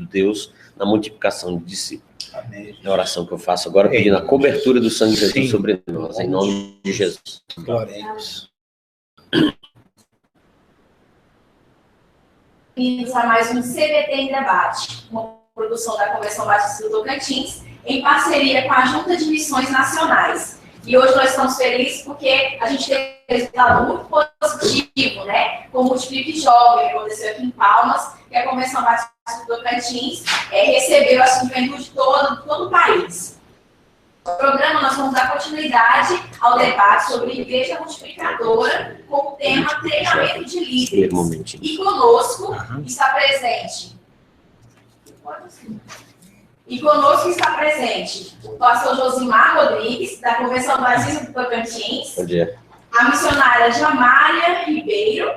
Deus na multiplicação de discípulos. Amém. É a oração que eu faço agora, pedindo a cobertura do sangue de Jesus sobre nós, em nome de Jesus. Glória a Deus. Bem-vindos a mais um CBT em Debate, uma produção da Convenção Batista do Tocantins, em parceria com a Junta de Missões Nacionais. E hoje nós estamos felizes porque a gente teve um resultado muito positivo, né? Com o Multiplique Jovem, que aconteceu aqui em Palmas, que a Convenção Batista do Tocantins recebeu a juventude toda, de todo o país. No programa, nós vamos dar continuidade ao debate sobre Igreja Multiplicadora, com o tema Treinamento de Líderes. E conosco está presente. O pastor Josimar Rodrigues, da Convenção Batista do Tocantins. Bom dia. A missionária Jamália Ribeiro,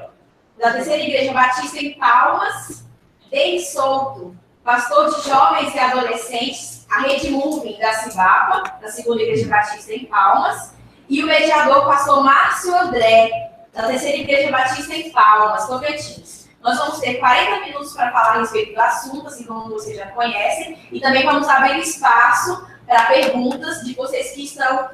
da Terceira Igreja Batista em Palmas. Denis Souto, pastor de jovens e adolescentes, a Rede Moving da Cibapa, da Segunda Igreja Batista em Palmas. E o mediador, pastor Márcio André, da Terceira Igreja Batista em Palmas, Tocantins. Nós vamos ter 40 minutos para falar a respeito do assunto, assim como vocês já conhecem, e também vamos abrir espaço para perguntas de vocês que estão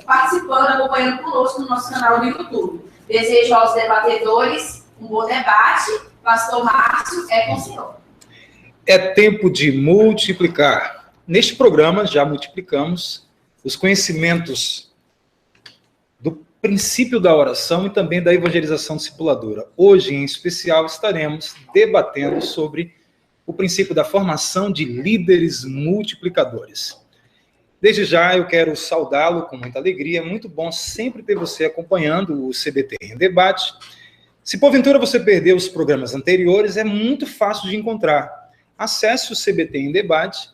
participando, acompanhando conosco no nosso canal do YouTube. Desejo aos debatedores um bom debate. Pastor Márcio, é com o senhor. É tempo de multiplicar. Neste programa, já multiplicamos os conhecimentos do princípio da oração e também da evangelização discipuladora. Hoje, em especial, estaremos debatendo sobre o princípio da formação de líderes multiplicadores. Desde já, eu quero saudá-lo com muita alegria. É muito bom sempre ter você acompanhando o CBT em Debate. Se porventura você perdeu os programas anteriores, é muito fácil de encontrar. Acesse o CBT em Debate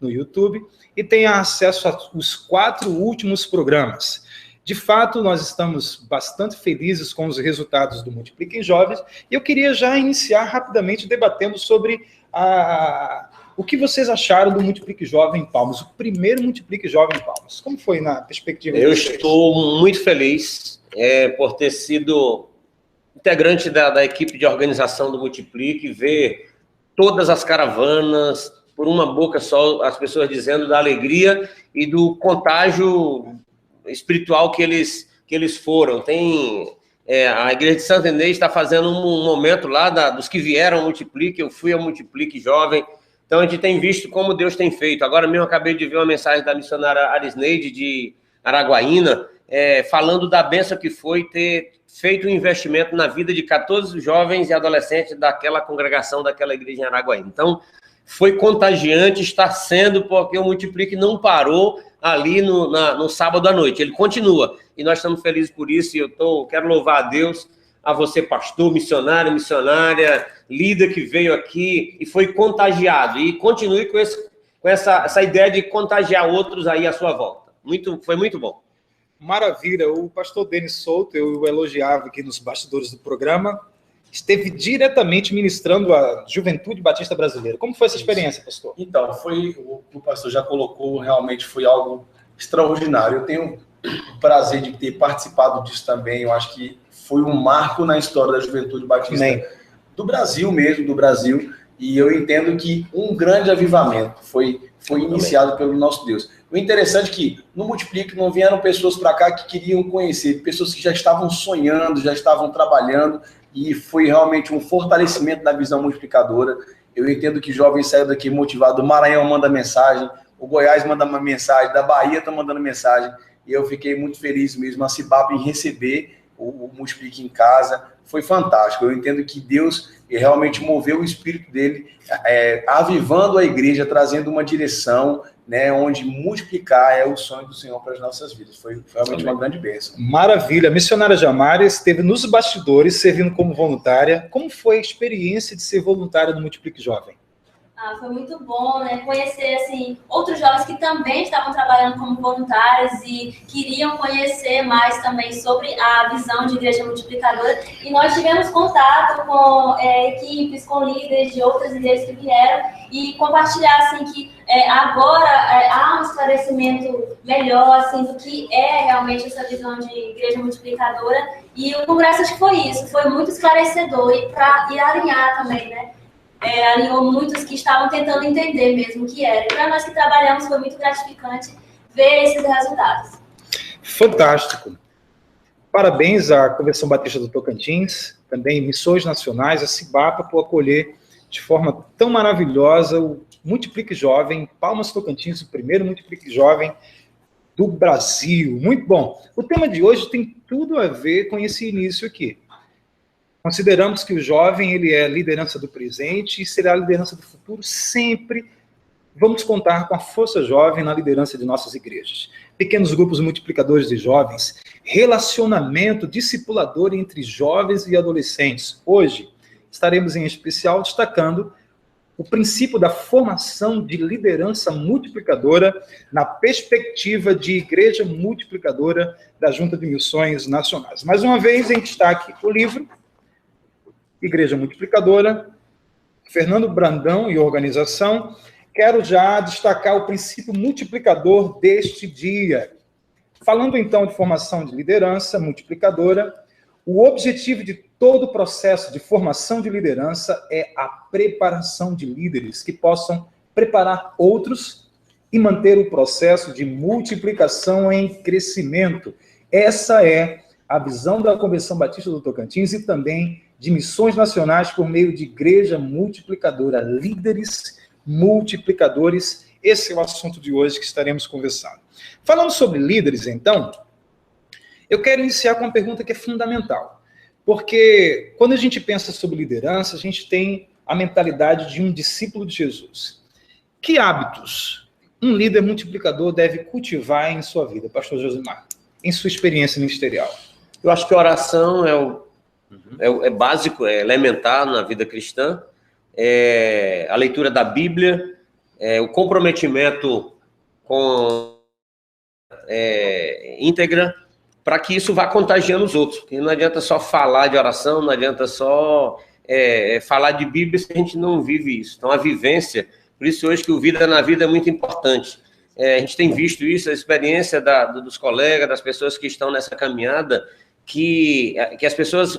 no YouTube e tenha acesso aos 4 últimos programas. De fato, nós estamos bastante felizes com os resultados do Multiplique Jovens e eu queria já iniciar rapidamente debatendo sobre o que vocês acharam do Multiplique Jovem em Palmas, o primeiro Multiplique Jovem em Palmas. Como foi na perspectiva de vocês? Eu estou muito feliz por ter sido integrante da equipe de organização do Multiplique, ver todas as caravanas, por uma boca só, as pessoas dizendo da alegria e do contágio espiritual que eles foram. A Igreja de Santo Inês está fazendo um momento lá dos que vieram ao Multiplique, eu fui ao Multiplique Jovem, então a gente tem visto como Deus tem feito. Agora mesmo acabei de ver uma mensagem da missionária Arisneide de Araguaína, falando da bênção que foi ter feito um investimento na vida de 14 jovens e adolescentes daquela congregação, daquela igreja em Araguaína. Então, foi contagiante, está sendo, porque o Multiplique não parou ali no sábado à noite, ele continua, e nós estamos felizes por isso, e quero louvar a Deus, a você, pastor, missionária, líder que veio aqui e foi contagiado, e continue com essa ideia de contagiar outros aí à sua volta. Foi muito bom. Maravilha, o pastor Denis Souto, eu o elogiava aqui nos bastidores do programa, esteve diretamente ministrando a Juventude Batista Brasileira. Como foi essa experiência, pastor? Então, o pastor já colocou, realmente foi algo extraordinário. Eu tenho o prazer de ter participado disso também, eu acho que foi um marco na história da Juventude Batista do Brasil mesmo, e eu entendo que um grande avivamento foi iniciado pelo nosso Deus. O interessante é que no Multiplique não vieram pessoas para cá que queriam conhecer, pessoas que já estavam sonhando, já estavam trabalhando, e foi realmente um fortalecimento da visão multiplicadora. Eu entendo que jovens saíram daqui motivados, o Maranhão manda mensagem, o Goiás manda uma mensagem, da Bahia está mandando mensagem, e eu fiquei muito feliz mesmo, a Cibapa, em receber o Multiplique em casa. Foi fantástico. Eu entendo que Deus realmente moveu o espírito dele, avivando a igreja, trazendo uma direção, né, onde multiplicar é o sonho do Senhor para as nossas vidas. Foi realmente uma grande bênção. Maravilha. A missionária Jamália esteve nos bastidores, servindo como voluntária. Como foi a experiência de ser voluntária no Multiplique Jovem? Foi muito bom, né? Conhecer assim, outros jovens que também estavam trabalhando como voluntários e queriam conhecer mais também sobre a visão de igreja multiplicadora. E nós tivemos contato com equipes, com líderes de outras igrejas que vieram e compartilhar assim, que agora há um esclarecimento melhor assim, do que é realmente essa visão de igreja multiplicadora. E o congresso acho que foi isso, foi muito esclarecedor e para alinhar também, né? alinhou muitos que estavam tentando entender mesmo o que era. E para nós que trabalhamos foi muito gratificante ver esses resultados. Fantástico. Parabéns à Convenção Batista do Tocantins, também Missões Nacionais, a Cibapa, por acolher de forma tão maravilhosa o Multiplique Jovem, Palmas Tocantins, o primeiro Multiplique Jovem do Brasil. Muito bom. O tema de hoje tem tudo a ver com esse início aqui. Consideramos que o jovem ele é a liderança do presente e será a liderança do futuro sempre. Vamos contar com a força jovem na liderança de nossas igrejas. Pequenos grupos multiplicadores de jovens, relacionamento discipulador entre jovens e adolescentes. Hoje, estaremos em especial destacando o princípio da formação de liderança multiplicadora na perspectiva de igreja multiplicadora da Junta de Missões Nacionais. Mais uma vez, em destaque o livro Igreja Multiplicadora, Fernando Brandão e Organização. Quero já destacar o princípio multiplicador deste dia. Falando então de formação de liderança multiplicadora, o objetivo de todo o processo de formação de liderança é a preparação de líderes que possam preparar outros e manter o processo de multiplicação em crescimento. Essa é a visão da Convenção Batista do Tocantins e também de Missões Nacionais por meio de Igreja Multiplicadora, líderes multiplicadores. Esse é o assunto de hoje que estaremos conversando. Falando sobre líderes, então, eu quero iniciar com uma pergunta que é fundamental, porque quando a gente pensa sobre liderança, a gente tem a mentalidade de um discípulo de Jesus. Que hábitos um líder multiplicador deve cultivar em sua vida, pastor Josimar, em sua experiência ministerial? Eu acho que a oração é básico, é elementar na vida cristã, a leitura da Bíblia, o comprometimento com íntegra, para que isso vá contagiando os outros. Porque não adianta só falar de oração, não adianta só falar de Bíblia se a gente não vive isso. Então, a vivência, por isso hoje que o Vida na Vida é muito importante. A gente tem visto isso, a experiência dos colegas, das pessoas que estão nessa caminhada, que as pessoas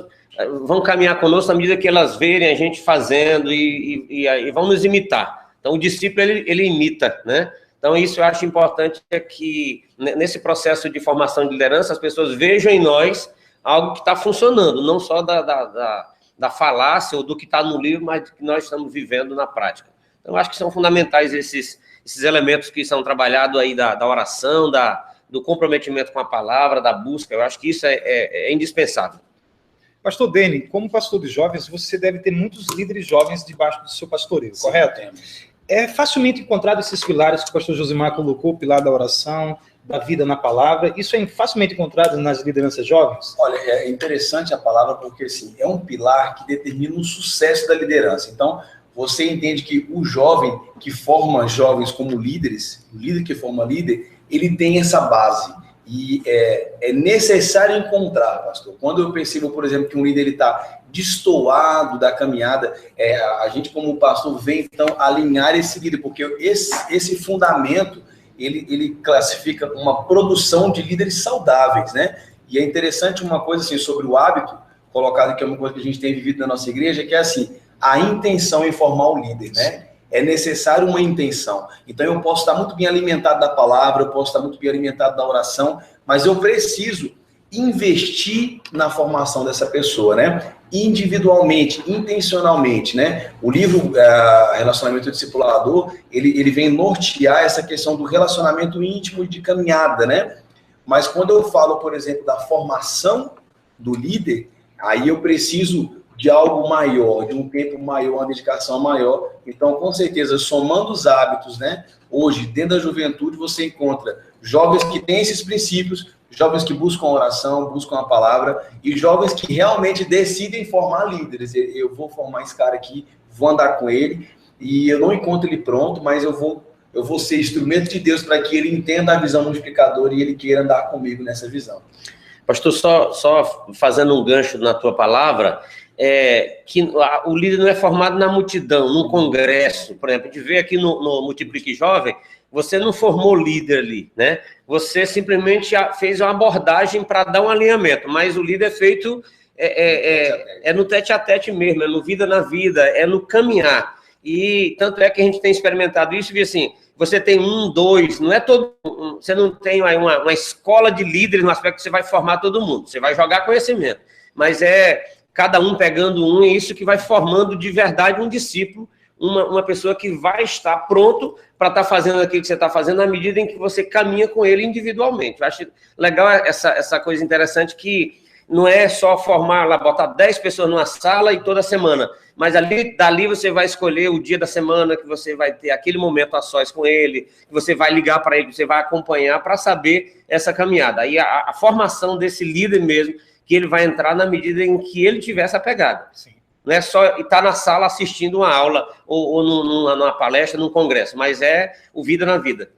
vão caminhar conosco na medida que elas verem a gente fazendo e vão nos imitar. Então, o discípulo, ele imita, né? Então, isso eu acho importante, é que nesse processo de formação de liderança, as pessoas vejam em nós algo que está funcionando, não só da falácia ou do que está no livro, mas do que nós estamos vivendo na prática. Então, eu acho que são fundamentais esses elementos que são trabalhados aí da oração, do comprometimento com a palavra, da busca. Eu acho que isso é indispensável. Pastor Deni, como pastor de jovens, você deve ter muitos líderes jovens debaixo do seu pastoreio, sim, correto? Temos. É facilmente encontrado esses pilares que o pastor Josimar colocou, o pilar da oração, da vida na palavra. Isso é facilmente encontrado nas lideranças jovens? Olha, é interessante a palavra porque, assim, é um pilar que determina o sucesso da liderança. Então, você entende que o jovem que forma jovens como líderes, o líder que forma líder, ele tem essa base. E é necessário encontrar, pastor. Quando eu percebo, por exemplo, que um líder está destoado da caminhada, a gente, como pastor, vem, então, alinhar esse líder, porque esse fundamento, ele classifica uma produção de líderes saudáveis, né? E é interessante uma coisa, assim, sobre o hábito, colocado que é uma coisa que a gente tem vivido na nossa igreja, que é, assim, a intenção em formar o líder, né? É necessário uma intenção. Então, eu posso estar muito bem alimentado da palavra, eu posso estar muito bem alimentado da oração, mas eu preciso investir na formação dessa pessoa, né? Individualmente, intencionalmente, né? O livro Relacionamento Discipulador, ele vem nortear essa questão do relacionamento íntimo e de caminhada, né? Mas quando eu falo, por exemplo, da formação do líder, aí eu preciso de algo maior, de um tempo maior, uma dedicação maior. Então, com certeza, somando os hábitos, né? Hoje, dentro da juventude, você encontra jovens que têm esses princípios, jovens que buscam a oração, buscam a palavra, e jovens que realmente decidem formar líderes. Eu vou formar esse cara aqui, vou andar com ele, e eu não encontro ele pronto, mas eu vou ser instrumento de Deus para que ele entenda a visão multiplicadora e ele queira andar comigo nessa visão. Pastor, só fazendo um gancho na tua palavra, que o líder não é formado na multidão, num congresso, por exemplo. A gente vê aqui no Multiplique Jovem, você não formou líder ali, né? Você simplesmente fez uma abordagem para dar um alinhamento, mas o líder é feito é no tete-a-tete mesmo, é no vida na vida, é no caminhar. E tanto é que a gente tem experimentado isso, e assim, você tem 1, 2, não é todo, você não tem uma escola de líderes no aspecto que você vai formar todo mundo, você vai jogar conhecimento, mas é cada um pegando um, e isso que vai formando de verdade um discípulo, uma pessoa que vai estar pronto para estar fazendo aquilo que você está fazendo na medida em que você caminha com ele individualmente. Eu acho legal essa coisa interessante que não é só formar lá, botar 10 pessoas numa sala e toda semana, mas dali você vai escolher o dia da semana que você vai ter aquele momento a sós com ele, que você vai ligar para ele, que você vai acompanhar para saber essa caminhada. Aí a formação desse líder mesmo, que ele vai entrar na medida em que ele tiver essa pegada. Sim. Não é só estar na sala assistindo uma aula ou numa palestra, num congresso, mas é o vida na vida.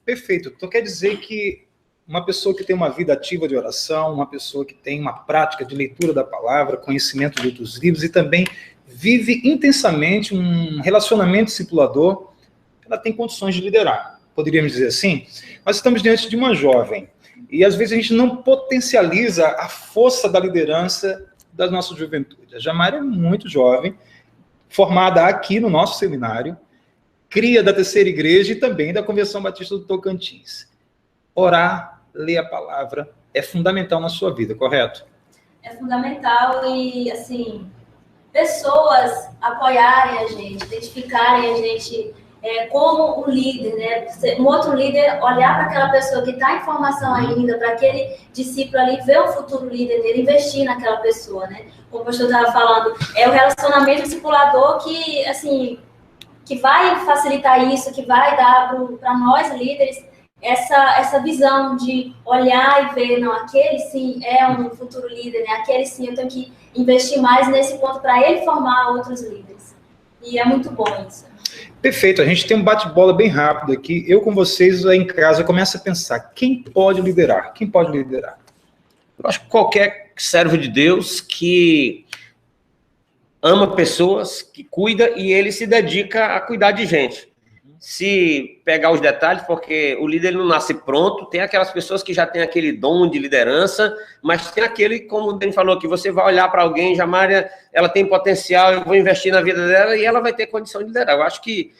Perfeito. Então quer dizer que uma pessoa que tem uma vida ativa de oração, uma pessoa que tem uma prática de leitura da palavra, conhecimento de outros livros e também vive intensamente um relacionamento discipulador, ela tem condições de liderar. Poderíamos dizer assim? Nós estamos diante de uma jovem e às vezes a gente não potencializa a força da liderança da nossa juventude. A Jamária é muito jovem, formada aqui no nosso seminário, cria da Terceira Igreja e também da Convenção Batista do Tocantins. Orar, ler a palavra é fundamental na sua vida, correto? É fundamental e, assim, pessoas apoiarem a gente, identificarem a gente como um líder, né? Um outro líder olhar para aquela pessoa que está em formação ainda, para aquele discípulo ali, ver o futuro líder dele, investir naquela pessoa, né? Como o pastor estava falando, é o relacionamento discipulador que, assim, que vai facilitar isso, que vai dar para nós líderes essa visão de olhar e ver, não, aquele sim é um futuro líder, né? Aquele sim eu tenho que investir mais nesse ponto para ele formar outros líderes. E é muito bom isso. Perfeito, a gente tem um bate-bola bem rápido aqui. Eu com vocês aí em casa começo a pensar, quem pode liderar? Quem pode liderar? Eu acho que qualquer servo de Deus que ama pessoas, que cuida e ele se dedica a cuidar de gente. Se pegar os detalhes, porque o líder não nasce pronto, tem aquelas pessoas que já têm aquele dom de liderança, mas tem aquele, como o Dani falou, que você vai olhar para alguém, Jamária, ela tem potencial, eu vou investir na vida dela e ela vai ter condição de liderar. Eu acho que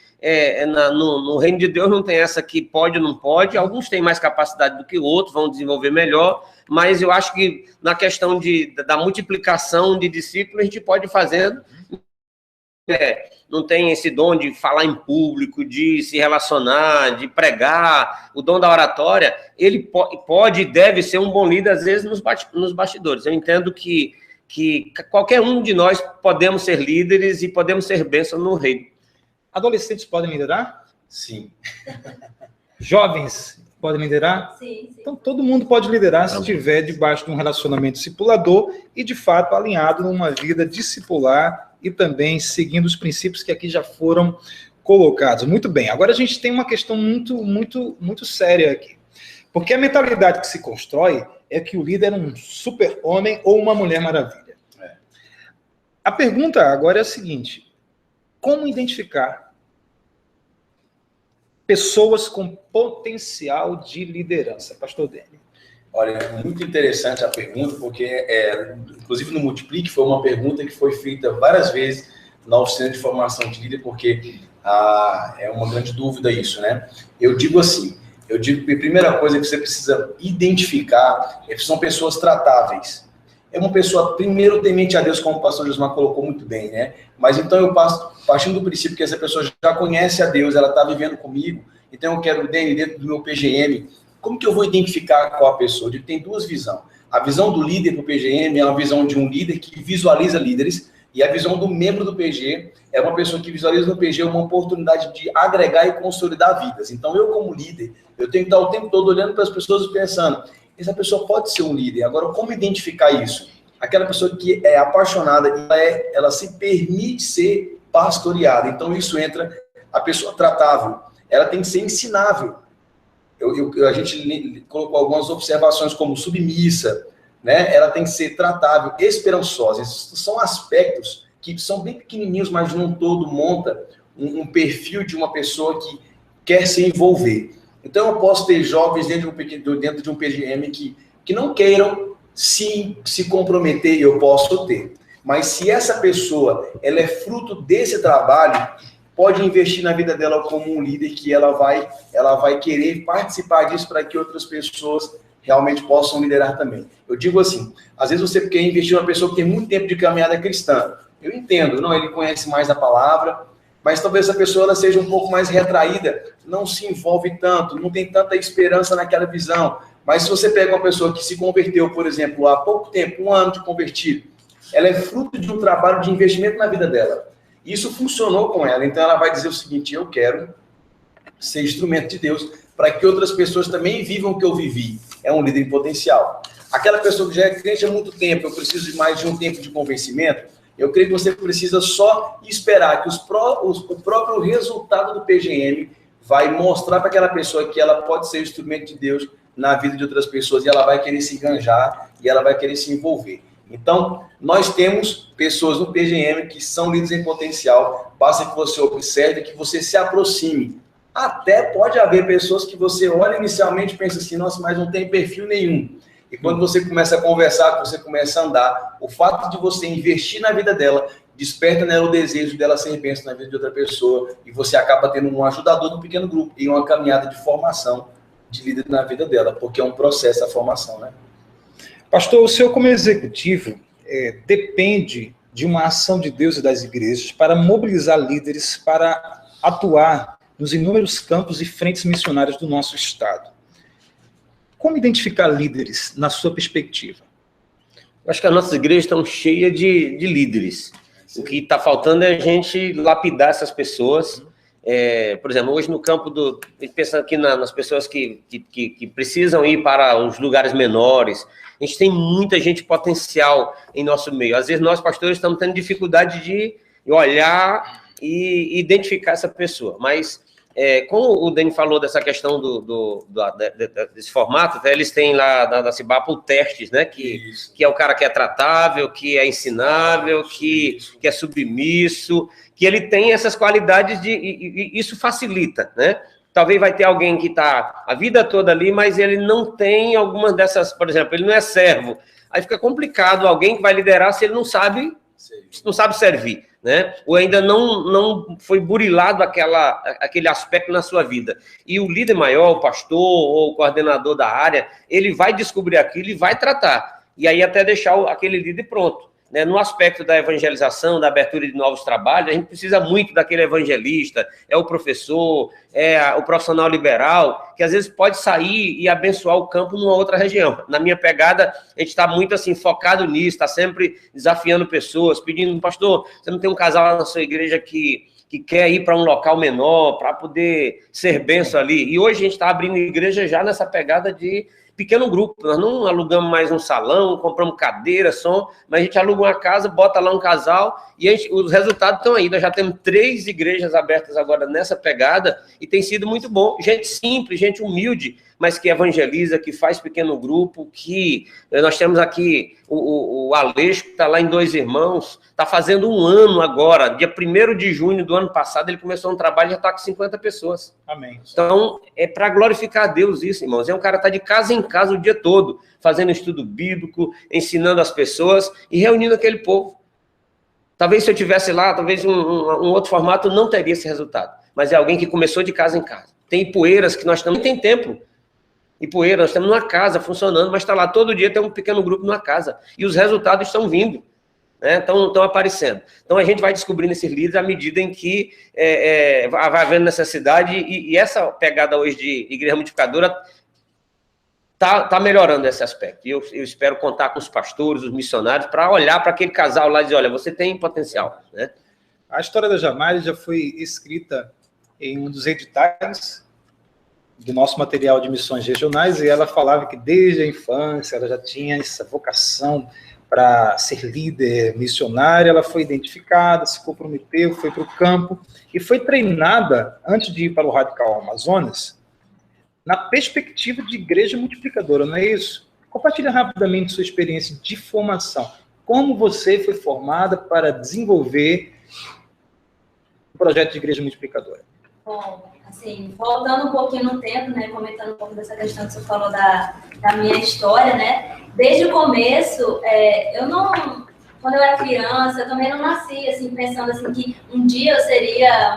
no reino de Deus não tem essa que pode ou não pode, alguns têm mais capacidade do que outros, vão desenvolver melhor, mas eu acho que na questão da multiplicação de discípulos, a gente pode ir fazendo. Não tem esse dom de falar em público, de se relacionar, de pregar, o dom da oratória, ele pode e deve ser um bom líder, às vezes, nos bastidores. Eu entendo que qualquer um de nós podemos ser líderes e podemos ser bênção no reino. Adolescentes podem liderar? Sim. Jovens podem liderar? Sim. Então, todo mundo pode liderar se estiver debaixo de um relacionamento discipulador e, de fato, alinhado numa vida discipular e também seguindo os princípios que aqui já foram colocados. Muito bem. Agora a gente tem uma questão muito séria aqui. Porque a mentalidade que se constrói é que o líder é um super-homem ou uma mulher maravilha. A pergunta agora é a seguinte: como identificar pessoas com potencial de liderança? Pastor Dani. Olha, muito interessante a pergunta, porque, inclusive no Multiplique, foi uma pergunta que foi feita várias vezes na oficina de formação de líder, porque é uma grande dúvida isso, né? Eu digo que a primeira coisa que você precisa identificar são pessoas tratáveis. É uma pessoa, primeiro, temente a Deus, como o pastor Josmar colocou muito bem, né? Mas então eu partindo do princípio que essa pessoa já conhece a Deus, ela está vivendo comigo, então eu quero, dentro do meu PGM, como que eu vou identificar qual a pessoa? Ele tem duas visões. A visão do líder para o PGM é uma visão de um líder que visualiza líderes, e a visão do membro do PG é uma pessoa que visualiza no PG uma oportunidade de agregar e consolidar vidas. Então, eu como líder, eu tenho que estar o tempo todo olhando para as pessoas e pensando, essa pessoa pode ser um líder. Agora, como identificar isso? Aquela pessoa que é apaixonada, ela se permite ser pastoreada. Então, isso entra a pessoa tratável. Ela tem que ser ensinável. A gente colocou algumas observações como submissa, né? Ela tem que ser tratável, esperançosa. Esses são aspectos que são bem pequenininhos, mas num todo monta um perfil de uma pessoa que quer se envolver. Então, eu posso ter jovens dentro de um PGM que não queiram se comprometer, eu posso ter. Mas se essa pessoa ela é fruto desse trabalho, pode investir na vida dela como um líder, que ela vai querer participar disso para que outras pessoas realmente possam liderar também. Eu digo assim, às vezes você quer investir em uma pessoa que tem muito tempo de caminhada cristã. Eu entendo, não, ele conhece mais a palavra, mas talvez essa pessoa ela seja um pouco mais retraída, não se envolve tanto, não tem tanta esperança naquela visão. Mas se você pega uma pessoa que se converteu, por exemplo, há pouco tempo, 1 ano de convertido, ela é fruto de um trabalho de investimento na vida dela. Isso funcionou com ela, então ela vai dizer o seguinte, eu quero ser instrumento de Deus para que outras pessoas também vivam o que eu vivi. É um líder em potencial. Aquela pessoa que já é crente há muito tempo, eu preciso de mais de um tempo de convencimento, eu creio que você precisa só esperar que o próprio resultado do PGM vai mostrar para aquela pessoa que ela pode ser instrumento de Deus na vida de outras pessoas e ela vai querer se enganjar e ela vai querer se envolver. Então, nós temos pessoas no PGM que são líderes em potencial, basta que você observe, que você se aproxime. Até pode haver pessoas que você olha inicialmente e pensa assim, nossa, mas não tem perfil nenhum. E quando você começa a conversar, você começa a andar, o fato de você investir na vida dela, desperta nela o desejo dela ser bênção na vida de outra pessoa, e você acaba tendo um ajudador do pequeno grupo e uma caminhada de formação de líder na vida dela, porque é um processo a formação, né? Pastor, o senhor como executivo depende de uma ação de Deus e das igrejas para mobilizar líderes para atuar nos inúmeros campos e frentes missionárias do nosso estado. Como identificar líderes na sua perspectiva? Eu acho que as nossas igrejas estão cheias de líderes. O que está faltando é a gente lapidar essas pessoas. Por exemplo, hoje no campo pensando aqui nas pessoas que precisam ir para os lugares menores, a gente tem muita gente potencial em nosso meio. Às vezes nós, pastores, estamos tendo dificuldade de olhar e identificar essa pessoa. Mas, como o Dani falou dessa questão desse formato, até eles têm lá da CIBAPA testes, né? Que é o cara que é tratável, que é ensinável, que é submisso, que ele tem essas qualidades e isso facilita, né? Talvez vai ter alguém que está a vida toda ali, mas ele não tem algumas dessas, por exemplo, ele não é servo. Aí fica complicado alguém que vai liderar se ele não sabe servir, né? Ou ainda não foi burilado aquele aspecto na sua vida. E o líder maior, o pastor ou o coordenador da área, ele vai descobrir aquilo e vai tratar. E aí até deixar aquele líder pronto. No aspecto da evangelização, da abertura de novos trabalhos, a gente precisa muito daquele evangelista, o professor, o profissional liberal, que às vezes pode sair e abençoar o campo numa outra região. Na minha pegada, a gente está muito assim, focado nisso, está sempre desafiando pessoas, pedindo, pastor, você não tem um casal lá na sua igreja que quer ir para um local menor, para poder ser benção ali. E hoje a gente está abrindo igreja já nessa pegada de pequeno grupo. Nós não alugamos mais um salão, compramos cadeira, som, mas a gente aluga uma casa, bota lá um casal e os resultados estão aí. Nós já temos 3 igrejas abertas agora nessa pegada e tem sido muito bom. Gente simples, gente humilde, mas que evangeliza, que faz pequeno grupo, que nós temos aqui o Aleixo, que está lá em Dois Irmãos, está fazendo 1 ano agora, dia 1º de junho do ano passado, ele começou um trabalho e já está com 50 pessoas. Amém. Então, é para glorificar a Deus isso, irmãos. Um cara que está de casa em casa o dia todo, fazendo estudo bíblico, ensinando as pessoas e reunindo aquele povo. Talvez se eu tivesse lá, talvez um outro formato não teria esse resultado. Mas é alguém que começou de casa em casa. Tem Ipueiras que nós estamos, tem templo. Ipueiras, nós estamos numa casa funcionando, mas está lá todo dia, tem um pequeno grupo numa casa. E os resultados estão vindo, né? Estão aparecendo. Então a gente vai descobrindo esses líderes à medida em que vai havendo necessidade e essa pegada hoje de igreja multiplicadora tá melhorando esse aspecto. E eu espero contar com os pastores, os missionários, para olhar para aquele casal lá e dizer, olha, você tem potencial, né? A história da Jamália já foi escrita em um dos editais do nosso material de missões regionais, e ela falava que desde a infância ela já tinha essa vocação para ser líder missionária. Ela foi identificada, se comprometeu, foi para o campo e foi treinada, antes de ir para o Radical Amazonas, na perspectiva de igreja multiplicadora, não é isso? Compartilha rapidamente sua experiência de formação. Como você foi formada para desenvolver o projeto de igreja multiplicadora? Bom, assim, voltando um pouquinho no tempo, né, comentando um pouco dessa questão que você falou da minha história, né, desde o começo, quando eu era criança, eu também não nasci, assim, pensando, assim, que um dia eu seria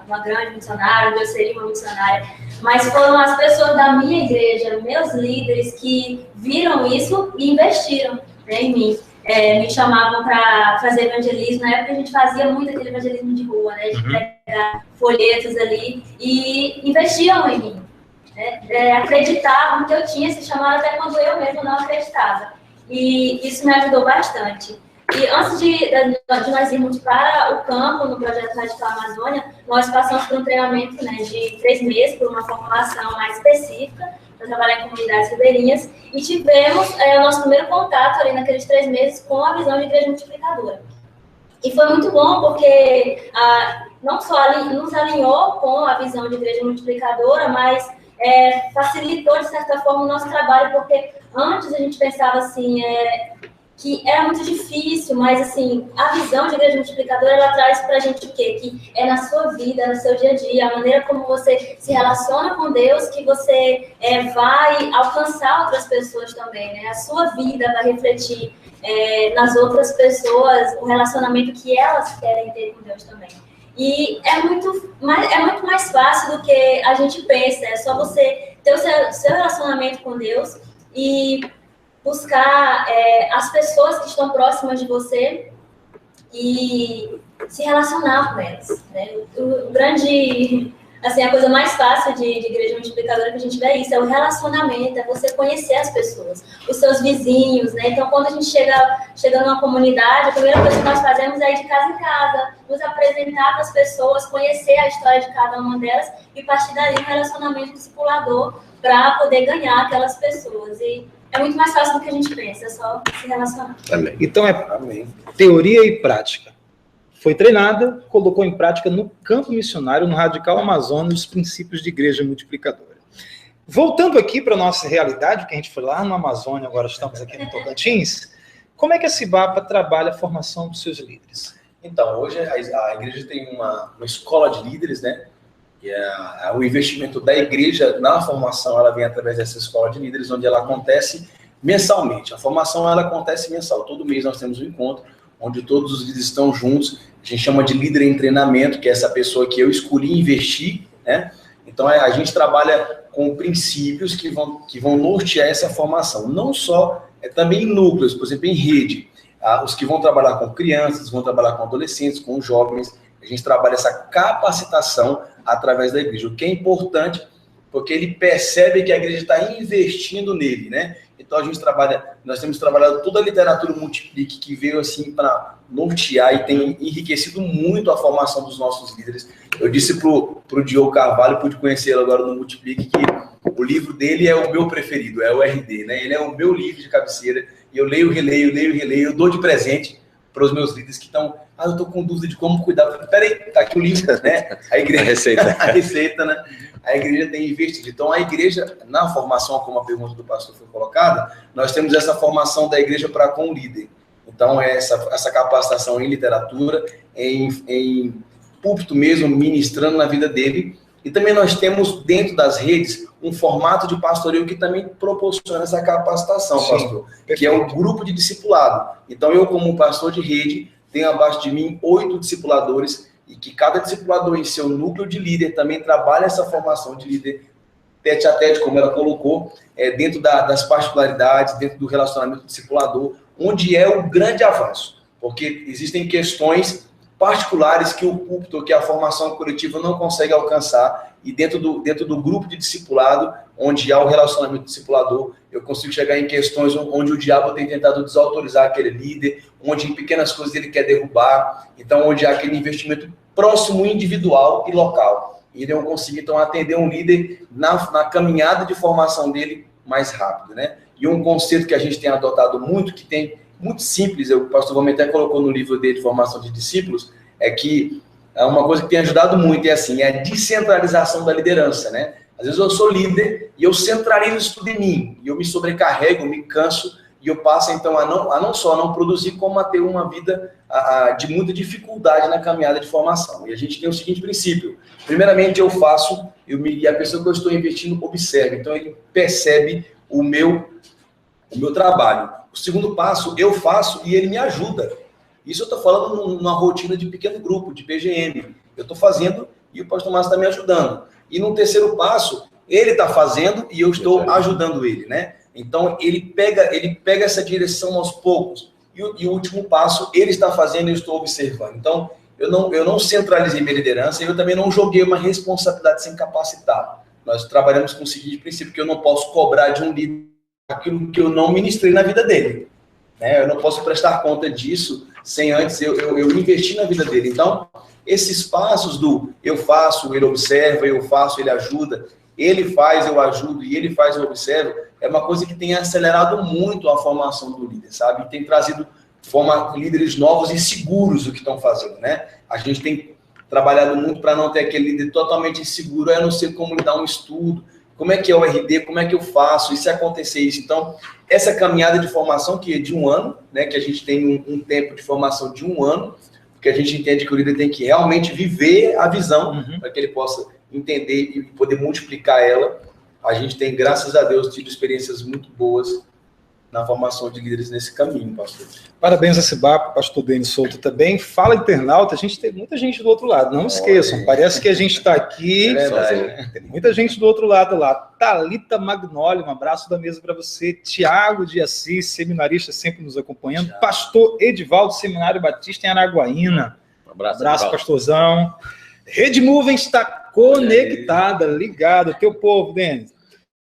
uma grande missionária, um dia eu seria uma missionária, mas foram as pessoas da minha igreja, meus líderes, que viram isso e investiram, né, em mim. Me chamavam para fazer evangelismo. Na época a gente fazia muito aquele evangelismo de rua, né? De pegar folhetos ali e investiam em mim. Né? Acreditavam que eu tinha esse chamado até quando eu mesma não acreditava. E isso me ajudou bastante. E antes de nós irmos para o campo, no Projeto Radical Amazônia, nós passamos por um treinamento, né, de 3 meses, por uma formação mais específica, para trabalhar em comunidades ribeirinhas, e tivemos o nosso primeiro contato ali naqueles 3 meses com a visão de igreja multiplicadora. E foi muito bom porque não só nos alinhou com a visão de igreja multiplicadora, mas facilitou, de certa forma, o nosso trabalho, porque antes a gente pensava assim, que era muito difícil, mas assim, a visão de igreja multiplicadora, ela traz pra gente o quê? Que é na sua vida, no seu dia a dia, a maneira como você se relaciona com Deus, que você vai alcançar outras pessoas também, né? A sua vida vai refletir nas outras pessoas o relacionamento que elas querem ter com Deus também. E é muito mais fácil do que a gente pensa, é só você ter o seu relacionamento com Deus e buscar as pessoas que estão próximas de você e se relacionar com elas, né? A coisa mais fácil de igreja multiplicadora que a gente vê é isso, é o relacionamento, é você conhecer as pessoas, os seus vizinhos, né? Então, quando a gente chega numa comunidade, a primeira coisa que nós fazemos é ir de casa em casa, nos apresentar para as pessoas, conhecer a história de cada uma delas e, a partir dali, um relacionamento discipulador para poder ganhar aquelas pessoas. E é muito mais fácil do que a gente pensa, é só se relacionar. Amém. Então teoria e prática. Foi treinada, colocou em prática no campo missionário, no Radical Amazônia, os princípios de igreja multiplicadora. Voltando aqui para a nossa realidade, que a gente foi lá no Amazônia, agora estamos aqui no Tocantins, como é que a Cibapa trabalha a formação dos seus líderes? Então, hoje a igreja tem uma escola de líderes, né? E o investimento da igreja na formação, ela vem através dessa escola de líderes, onde ela acontece mensalmente. A formação, ela acontece mensal. Todo mês nós temos um encontro, onde todos os líderes estão juntos. A gente chama de líder em treinamento, que é essa pessoa que eu escolhi investir, né? Então, a gente trabalha com princípios que vão nortear essa formação. Não só, também em núcleos, por exemplo, em rede. Os que vão trabalhar com crianças, vão trabalhar com adolescentes, com jovens. A gente trabalha essa capacitação através da igreja, o que é importante, porque ele percebe que a igreja está investindo nele, né? Então nós temos trabalhado toda a literatura Multiplique, que veio assim para nortear e tem enriquecido muito a formação dos nossos líderes. Eu disse pro Diogo Carvalho, pude conhecê-lo agora no Multiplique, que o livro dele é o meu preferido, é o RD, né? Ele é o meu livro de cabeceira, e eu leio, releio, eu dou de presente para os meus líderes que estão, eu estou com dúvida de como cuidar. Peraí, tá aqui o livro, né? A igreja, a receita, né? A igreja tem investido. Então, a igreja, na formação, como a pergunta do pastor foi colocada, nós temos essa formação da igreja para com o líder. Então, essa capacitação em literatura, em púlpito mesmo, ministrando na vida dele. E também nós temos, dentro das redes, um formato de pastoreio que também proporciona essa capacitação, sim, pastor, perfeito. Que é um grupo de discipulado. Então, eu, como pastor de rede, tenho abaixo de mim 8 discipuladores, e que cada discipulador em seu núcleo de líder também trabalha essa formação de líder tete a tete, como ela colocou, dentro das particularidades, dentro do relacionamento discipulador, onde é o grande avanço, porque existem questões particulares que o púlpito, que a formação coletiva não consegue alcançar, e dentro do grupo de discipulado, onde há o relacionamento discipulador, eu consigo chegar em questões onde o diabo tem tentado desautorizar aquele líder, onde em pequenas coisas ele quer derrubar, então onde há aquele investimento próximo, individual e local. E eu consigo, então, atender um líder na caminhada de formação dele mais rápido, né? E um conceito que a gente tem adotado muito, que tem muito simples, o pastor Gomes até colocou no livro dele de formação de discípulos, é que é uma coisa que tem ajudado muito, é a descentralização da liderança, né? Às vezes eu sou líder e eu centralizo isso tudo em mim, e eu me sobrecarrego, eu me canso e eu passo, então, a não só não produzir, como a ter uma vida de muita dificuldade na caminhada de formação. E a gente tem o seguinte princípio. Primeiramente, eu faço, e a pessoa que eu estou investindo observa. Então, ele percebe o meu trabalho. O segundo passo, eu faço e ele me ajuda. Isso eu estou falando numa rotina de pequeno grupo, de PGM. Eu estou fazendo e o pastor Márcio está me ajudando. E no terceiro passo, ele está fazendo e eu estou ajudando ele, né? Então, ele pega essa direção aos poucos. E o último passo, ele está fazendo e eu estou observando. Então, eu não centralizei minha liderança e eu também não joguei uma responsabilidade sem capacitar. Nós trabalhamos com o seguinte princípio, que eu não posso cobrar de um líder aquilo que eu não ministrei na vida dele. Né? Eu não posso prestar conta disso sem antes eu investir na vida dele. Então, esses passos do eu faço, ele observa, eu faço, ele ajuda, ele faz, eu ajudo, e ele faz, eu observo, é uma coisa que tem acelerado muito a formação do líder, sabe? Tem trazido líderes novos e seguros do que estão fazendo, né? A gente tem trabalhado muito para não ter aquele líder totalmente inseguro, eu não sei como lhe dar um estudo, como é que é o RD, como é que eu faço, e se acontecer isso. Então, essa caminhada de formação que é de 1 ano, né, que a gente tem um tempo de formação de 1 ano, porque a gente entende que o líder tem que realmente viver a visão, para que ele possa entender e poder multiplicar ela. A gente tem, graças a Deus, tido experiências muito boas na formação de líderes nesse caminho, pastor. Parabéns a esse papo, pastor Denis Souto também. Fala, internauta, a gente tem muita gente do outro lado, não esqueçam, parece que a gente está aqui, tem muita gente do outro lado lá. Thalita Magnoli, um abraço da mesa para você. Tiago de Assis, seminarista, sempre nos acompanhando. Tchau. Pastor Edivaldo, Seminário Batista em Araguaína. Um abraço, pastorzão. Rede Movem está conectada, ligado. Teu povo, Denis.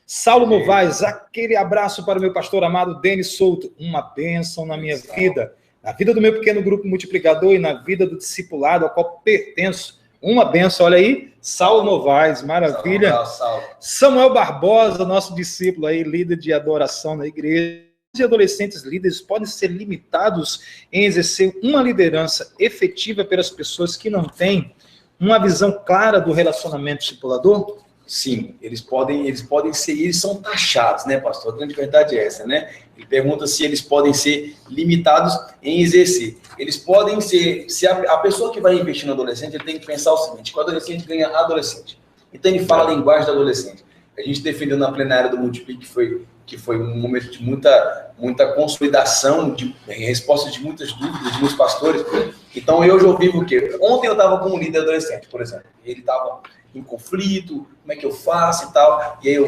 Saulo Novaes, aquele abraço para o meu pastor amado Denis Souto. Uma bênção na minha vida, na vida do meu pequeno grupo multiplicador e na vida do discipulado ao qual pertenço. Uma bênção, olha aí, Saulo Novaes, maravilha. Samuel Barbosa, nosso discípulo aí, líder de adoração na igreja. Os adolescentes líderes podem ser limitados em exercer uma liderança efetiva pelas pessoas que não têm uma visão clara do relacionamento discipulador? Sim, eles podem ser, eles são taxados, né, pastor? A grande verdade é essa, né? Ele pergunta se eles podem ser limitados em exercer. Eles podem ser, se a pessoa que vai investir no adolescente, ele tem que pensar o seguinte, que o adolescente ganha adolescente. Então ele fala a linguagem do adolescente. A gente defendeu na plenária do Multiplique, que foi um momento de muita consolidação, de resposta de muitas dúvidas, de muitos pastores. Então eu já ouvi o quê? Ontem eu estava com um líder adolescente, por exemplo. Ele estava em conflito, como é que eu faço e tal. E aí eu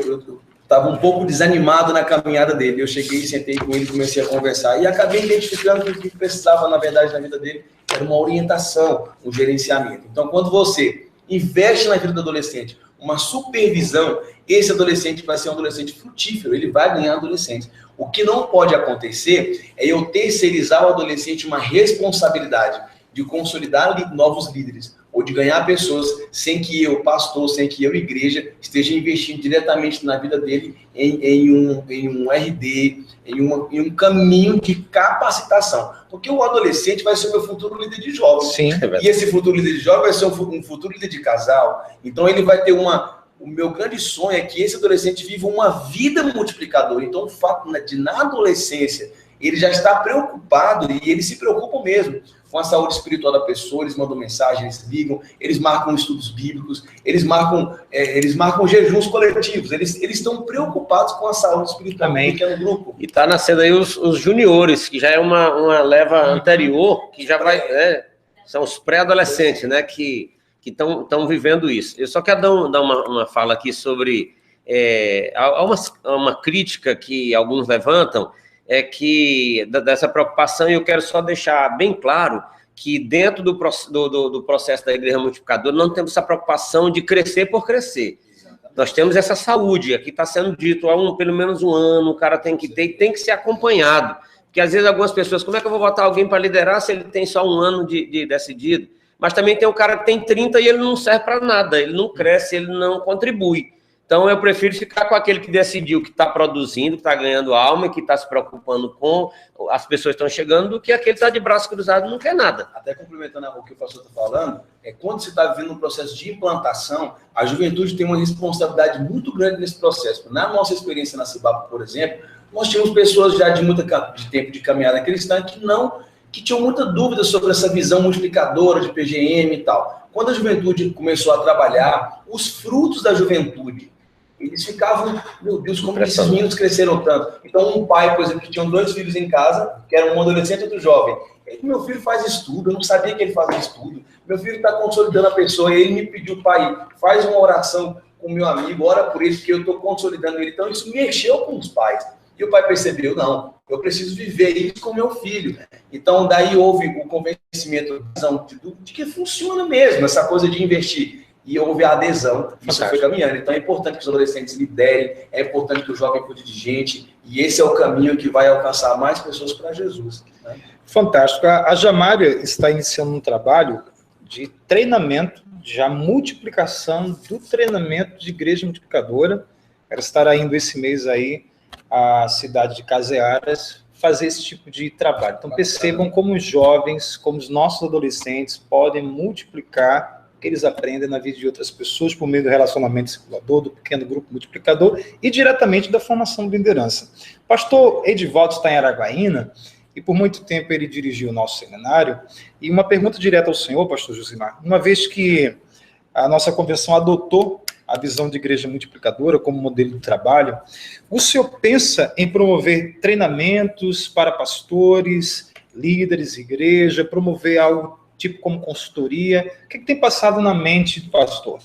estava um pouco desanimado na caminhada dele. Eu cheguei, sentei com ele, comecei a conversar e acabei identificando que o que precisava, na verdade, na vida dele era uma orientação, um gerenciamento. Então, quando você investe na vida do adolescente uma supervisão, esse adolescente vai ser um adolescente frutífero, ele vai ganhar adolescente. O que não pode acontecer é eu terceirizar ao adolescente uma responsabilidade de consolidar novos líderes, ou de ganhar pessoas sem que eu, pastor, sem que eu, igreja, esteja investindo diretamente na vida dele em um RD, em um caminho de capacitação. Porque o adolescente vai ser o meu futuro líder de jovens. Sim, e esse futuro líder de jovens vai ser um futuro líder de casal. Então ele vai ter o meu grande sonho é que esse adolescente viva uma vida multiplicadora. Então o fato de na adolescência ele já está preocupado, e eles se preocupam mesmo com a saúde espiritual da pessoa, eles mandam mensagem, eles ligam, eles marcam estudos bíblicos, eles marcam jejuns coletivos, eles estão preocupados com a saúde espiritual do pequeno grupo. E está nascendo aí os juniores, que já é uma leva anterior, que já vai, são os pré-adolescentes, né, que estão vivendo isso. Eu só quero dar uma fala aqui sobre uma crítica que alguns levantam, dessa preocupação, e eu quero só deixar bem claro que dentro do processo da Igreja Multiplicadora não temos essa preocupação de crescer por crescer. Nós temos essa saúde, aqui está sendo dito, há pelo menos um ano, o cara tem que ter, e tem que ser acompanhado, porque às vezes algumas pessoas, como é que eu vou botar alguém para liderar se ele tem só um ano de decidido? Mas também tem o cara que tem 30 e ele não serve para nada, ele não cresce, ele não contribui. Então, eu prefiro ficar com aquele que decidiu, que está produzindo, que está ganhando alma, que está se preocupando com as pessoas que estão chegando, do que aquele que está de braço cruzado e não quer nada. Até complementando o que o pastor está falando, quando você está vivendo um processo de implantação, a juventude tem uma responsabilidade muito grande nesse processo. Na nossa experiência na Cibapa, por exemplo, nós tínhamos pessoas já de tempo de caminhada cristã que tinham muita dúvida sobre essa visão multiplicadora de PGM e tal. Quando a juventude começou a trabalhar, os frutos da juventude, eles ficavam, meu Deus, como esses meninos cresceram tanto. Então, um pai, por exemplo, que tinha 2 filhos em casa, que era um adolescente e outro jovem. Meu filho faz estudo, eu não sabia que ele fazia estudo. Meu filho está consolidando a pessoa, e ele me pediu, pai, faz uma oração com o meu amigo, ora por ele, porque eu estou consolidando ele. Então, isso mexeu com os pais. E o pai percebeu, não, eu preciso viver isso com meu filho. Então, daí houve o convencimento de que funciona mesmo, essa coisa de investir. E houve a adesão, isso foi caminhando. Então, é importante que os adolescentes liderem, é importante que o jovem cuide de gente, e esse é o caminho que vai alcançar mais pessoas para Jesus. Né? Fantástico. A Jamária está iniciando um trabalho de treinamento, de multiplicação do treinamento de igreja multiplicadora. Ela estará indo esse mês aí à cidade de Casearas fazer esse tipo de trabalho. Então, percebam como os jovens, como os nossos adolescentes podem multiplicar o que eles aprendem na vida de outras pessoas por meio do relacionamento circulador, do pequeno grupo multiplicador e diretamente da formação de liderança. O pastor Edivaldo está em Araguaína e por muito tempo ele dirigiu o nosso seminário. E uma pergunta direta ao senhor, pastor Josimar, uma vez que a nossa convenção adotou a visão de igreja multiplicadora como modelo de trabalho, o senhor pensa em promover treinamentos para pastores, líderes de igreja, promover algo tipo como consultoria? O que tem passado na mente do pastor?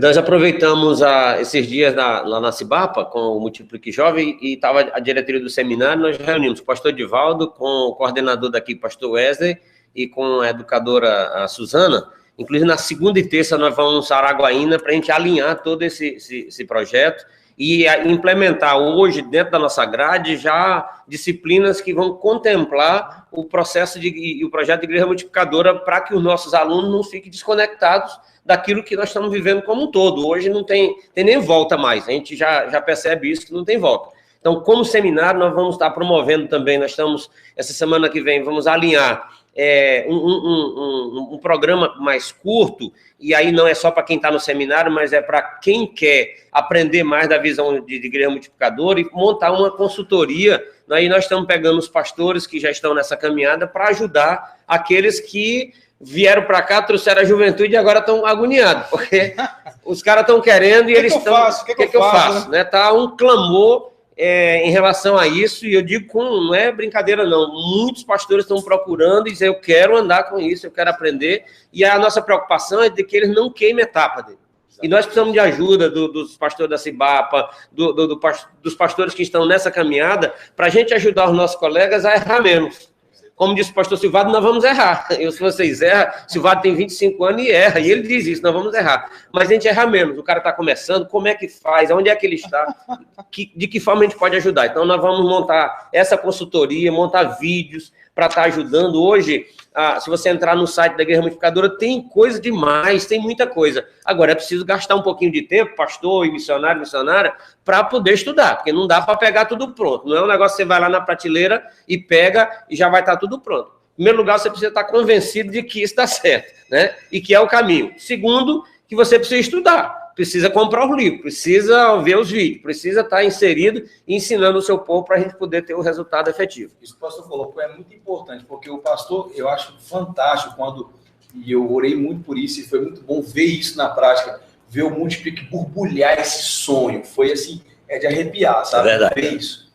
Nós aproveitamos esses dias lá na Cibapa, com o Multiplique Jovem, e estava a diretoria do seminário, nós reunimos o pastor Edivaldo com o coordenador daqui, pastor Wesley, e com a educadora a Suzana. Inclusive, na segunda e terça, nós vamos a Araguaína para a gente alinhar todo esse projeto e implementar hoje, dentro da nossa grade, já disciplinas que vão contemplar o processo e o projeto de igreja multiplicadora para que os nossos alunos não fiquem desconectados daquilo que nós estamos vivendo como um todo. Hoje não tem nem volta mais, a gente já percebe isso, que não tem volta. Então, como seminário, nós vamos estar promovendo também, essa semana que vem, vamos alinhar um programa mais curto, e aí não é só para quem está no seminário, mas é para quem quer aprender mais da visão de igreja multiplicadora e montar uma consultoria. Aí nós estamos pegando os pastores que já estão nessa caminhada para ajudar aqueles que vieram para cá, trouxeram a juventude e agora estão agoniados, porque os caras estão querendo e eles estão... O que eu faço? Né? Tá um clamor em relação a isso, e eu digo não é brincadeira não, muitos pastores estão procurando e dizem, eu quero andar com isso, eu quero aprender, e a nossa preocupação é de que eles não queimem a etapa dele. E nós precisamos de ajuda dos pastores da Cibapa, dos pastores que estão nessa caminhada, para a gente ajudar os nossos colegas a errar menos. Como disse o pastor Silvado, nós vamos errar. Se vocês erram, Silvado tem 25 anos e erra, e ele diz isso, nós vamos errar. Mas a gente erra menos, o cara está começando, como é que faz, onde é que ele está, de que forma a gente pode ajudar. Então, nós vamos montar essa consultoria, montar vídeos para estar ajudando. Hoje, se você entrar no site da Igreja Multiplicadora, tem coisa demais, tem muita coisa. Agora, é preciso gastar um pouquinho de tempo, pastor e missionária, para poder estudar, porque não dá para pegar tudo pronto. Não é um negócio que você vai lá na prateleira e pega e já vai estar tudo pronto. Em primeiro lugar, você precisa estar convencido de que isso está certo, né? E que é o caminho. Segundo, que você precisa estudar. Precisa comprar os livros, precisa ver os vídeos, precisa estar inserido e ensinando o seu povo para a gente poder ter o resultado efetivo. Isso que o pastor falou é muito importante, porque o pastor, eu acho fantástico e eu orei muito por isso, e foi muito bom ver isso na prática, ver o Multiplique borbulhar esse sonho. Foi assim, de arrepiar, sabe? É verdade. Ver isso.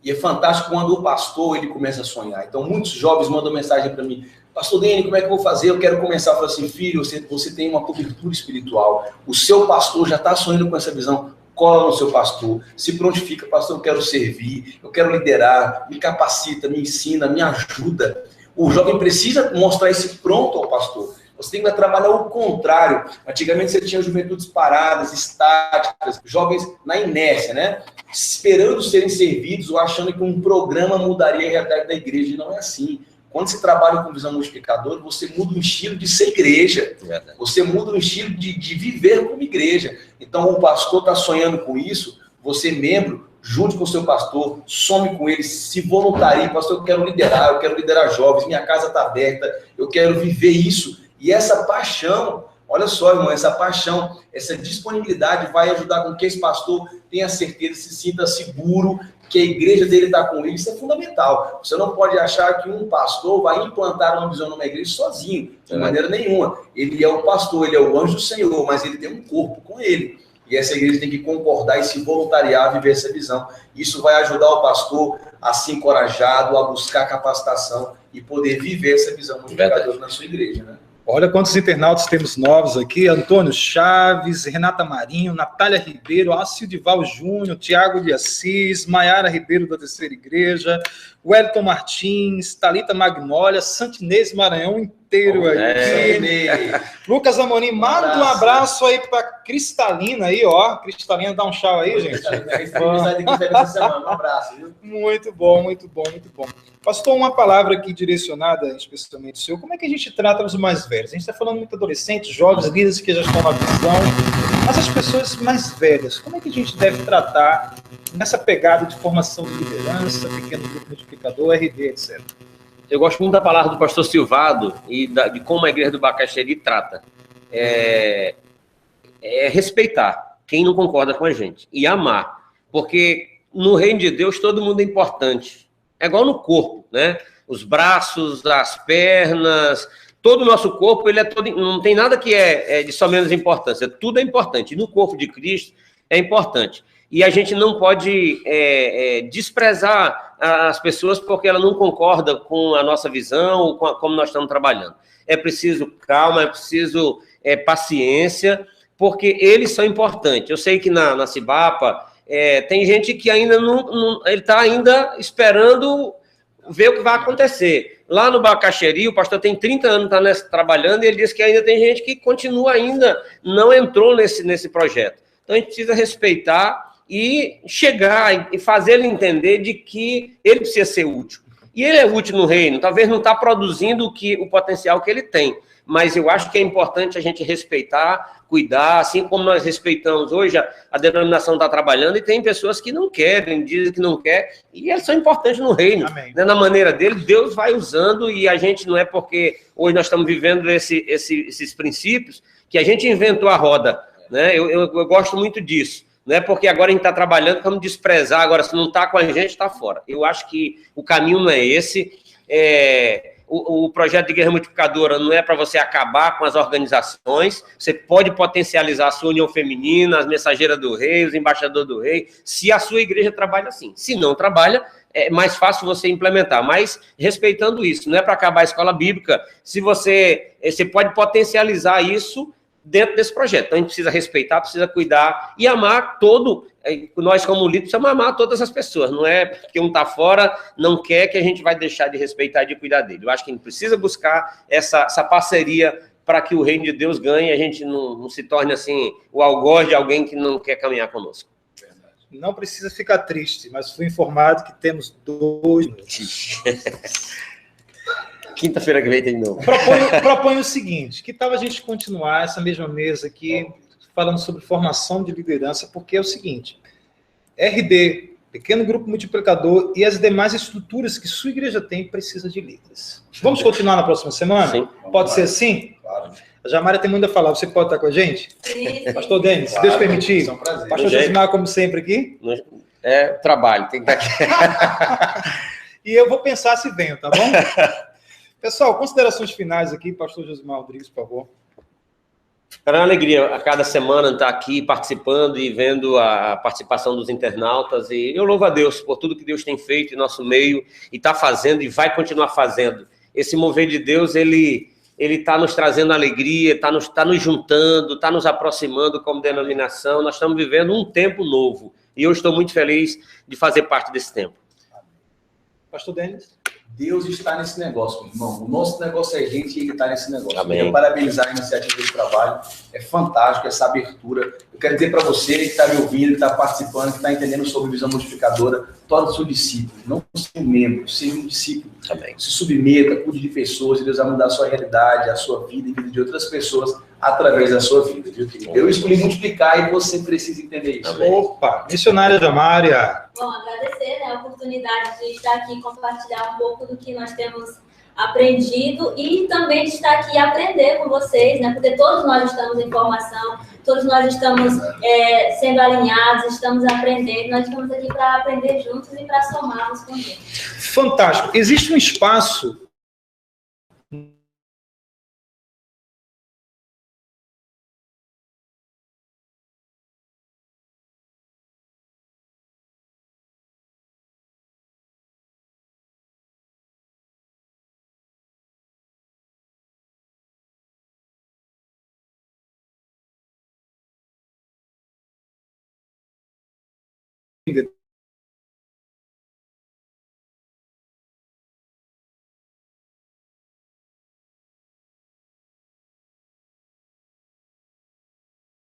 E é fantástico quando o pastor ele começa a sonhar. Então, muitos jovens mandam mensagem para mim, pastor Dene, como é que eu vou fazer? Eu quero começar. Eu falo assim, filho, você tem uma cobertura espiritual. O seu pastor já está sonhando com essa visão. Cola no seu pastor. Se prontifica, pastor, eu quero servir, eu quero liderar, me capacita, me ensina, me ajuda. O jovem precisa mostrar esse pronto ao pastor. Você tem que trabalhar o contrário. Antigamente você tinha juventudes paradas, estáticas, jovens na inércia, né? Esperando serem servidos ou achando que um programa mudaria a realidade da igreja. E não é assim. Quando você trabalha com visão multiplicadora, você muda o estilo de ser igreja. Você muda o estilo de viver como igreja. Então, o pastor está sonhando com isso, você, membro, junte com o seu pastor, some com ele, se voluntarie. Pastor, eu quero liderar jovens, minha casa está aberta, eu quero viver isso. E essa paixão Olha só, irmão, essa paixão, essa disponibilidade vai ajudar com que esse pastor tenha certeza, se sinta seguro, que a igreja dele está com ele. Isso é fundamental. Você não pode achar que um pastor vai implantar uma visão numa igreja sozinho, de maneira nenhuma. Ele é o pastor, ele é o anjo do Senhor, mas ele tem um corpo com ele. E essa igreja tem que concordar e se voluntariar a viver essa visão. Isso vai ajudar o pastor a ser encorajado, a buscar capacitação e poder viver essa visão multiplicadora na sua igreja, né? Olha quantos internautas temos novos aqui. Antônio Chaves, Renata Marinho, Natália Ribeiro, Alcidival Júnior, Tiago de Assis, Maiara Ribeiro da Terceira Igreja, Wellington Martins, Thalita Magnólia, Santinês Maranhão inteiro aí. Lucas Amorim, manda um abraço aí para Cristalina aí, ó. Cristalina, dá um tchau aí, gente. Um abraço, viu? Muito bom, muito bom, muito bom. Pastor, uma palavra aqui direcionada especialmente ao senhor. Como é que a gente trata os mais velhos? A gente está falando muito adolescentes, jovens, líderes que já estão na visão. Mas as pessoas mais velhas, como é que a gente deve tratar nessa pegada de formação de liderança, pequeno grupo multiplicador, RD, etc.? Eu gosto muito da palavra do pastor Silvado e de como a igreja do Bacaxeri trata. É respeitar quem não concorda com a gente e amar. Porque no reino de Deus todo mundo é importante. É igual no corpo, né? Os braços, as pernas, todo o nosso corpo, ele é todo, não tem nada que é de só menos importância. Tudo é importante. E no corpo de Cristo é importante. E a gente não pode desprezar as pessoas porque ela não concorda com a nossa visão ou com como nós estamos trabalhando. É preciso calma, é preciso paciência, porque eles são importantes. Eu sei que na Cibapa tem gente que ainda ele está ainda esperando ver o que vai acontecer. Lá no Bacaxeri, o pastor tem 30 anos, está trabalhando, e ele diz que ainda tem gente que continua ainda, não entrou nesse projeto. Então a gente precisa respeitar e chegar e fazer ele entender de que ele precisa ser útil. E ele é útil no reino, talvez não está produzindo o potencial que ele tem, mas eu acho que é importante a gente respeitar, cuidar, assim como nós respeitamos hoje, a denominação está trabalhando e tem pessoas que não querem, dizem que não quer, e eles são importantes no reino. Né? Na maneira dele, Deus vai usando, e a gente não é porque hoje nós estamos vivendo esses princípios que a gente inventou a roda. Né? Eu gosto muito disso. Não é porque agora a gente está trabalhando, vamos desprezar, agora se não está com a gente, está fora. Eu acho que o caminho não é esse. O projeto de Igreja Multiplicadora não é para você acabar com as organizações, você pode potencializar a sua união feminina, as mensageiras do rei, os embaixadores do rei, se a sua igreja trabalha assim. Se não trabalha, é mais fácil você implementar, mas respeitando isso, não é para acabar a escola bíblica, você pode potencializar isso dentro desse projeto. Então, a gente precisa respeitar, precisa cuidar e amar nós como líderes precisamos amar todas as pessoas, não é porque um está fora, não quer que a gente vai deixar de respeitar e de cuidar dele. Eu acho que a gente precisa buscar essa parceria para que o reino de Deus ganhe e a gente não se torne assim o algoz de alguém que não quer caminhar conosco. Não precisa ficar triste, mas fui informado que temos 2 minutos. Quinta-feira que vem tem de novo. Proponho o seguinte, que tal a gente continuar essa mesma mesa aqui, falando sobre formação de liderança, porque é o seguinte, RD, pequeno grupo multiplicador e as demais estruturas que sua igreja tem, precisa de líderes. Vamos continuar na próxima semana? Sim. Pode ser assim? Claro. A Jamária tem muito a falar, você pode estar com a gente? Sim. Pastor Denis, se Deus permitir. É um prazer. Pastor Josimar, como sempre, aqui? Trabalho, tem que estar aqui. E eu vou pensar se venho, tá bom? Pessoal, considerações finais aqui, pastor Josimar Rodrigues, por favor. É uma alegria a cada semana estar aqui participando e vendo a participação dos internautas, e eu louvo a Deus por tudo que Deus tem feito em nosso meio, e está fazendo e vai continuar fazendo. Esse mover de Deus, ele está nos trazendo alegria, está nos juntando, está nos aproximando como denominação, nós estamos vivendo um tempo novo, e eu estou muito feliz de fazer parte desse tempo. Pastor Denis? Deus está nesse negócio, meu irmão. O nosso negócio é gente e ele está nesse negócio. Amém. Eu quero parabenizar a iniciativa desse trabalho. É fantástico essa abertura. Eu quero dizer para você que está me ouvindo, que está participando, que está entendendo sobre visão multiplicadora, torne-se um discípulo. Não seja um membro, seja um discípulo. Amém. Se submeta, cuide de pessoas, e Deus vai mudar a sua realidade, a sua vida e a vida de outras pessoas através da sua vida. Viu? Eu escolhi multiplicar e você precisa entender isso. Amém. Opa, missionária Jamária. Bom, agradecer a oportunidade de estar aqui e compartilhar um pouco do que nós temos aprendido e também de estar aqui e aprender com vocês, né? Porque todos nós estamos em formação, todos nós estamos sendo alinhados, estamos aprendendo, nós estamos aqui para aprender juntos e para somarmos com Deus. Fantástico. Existe um espaço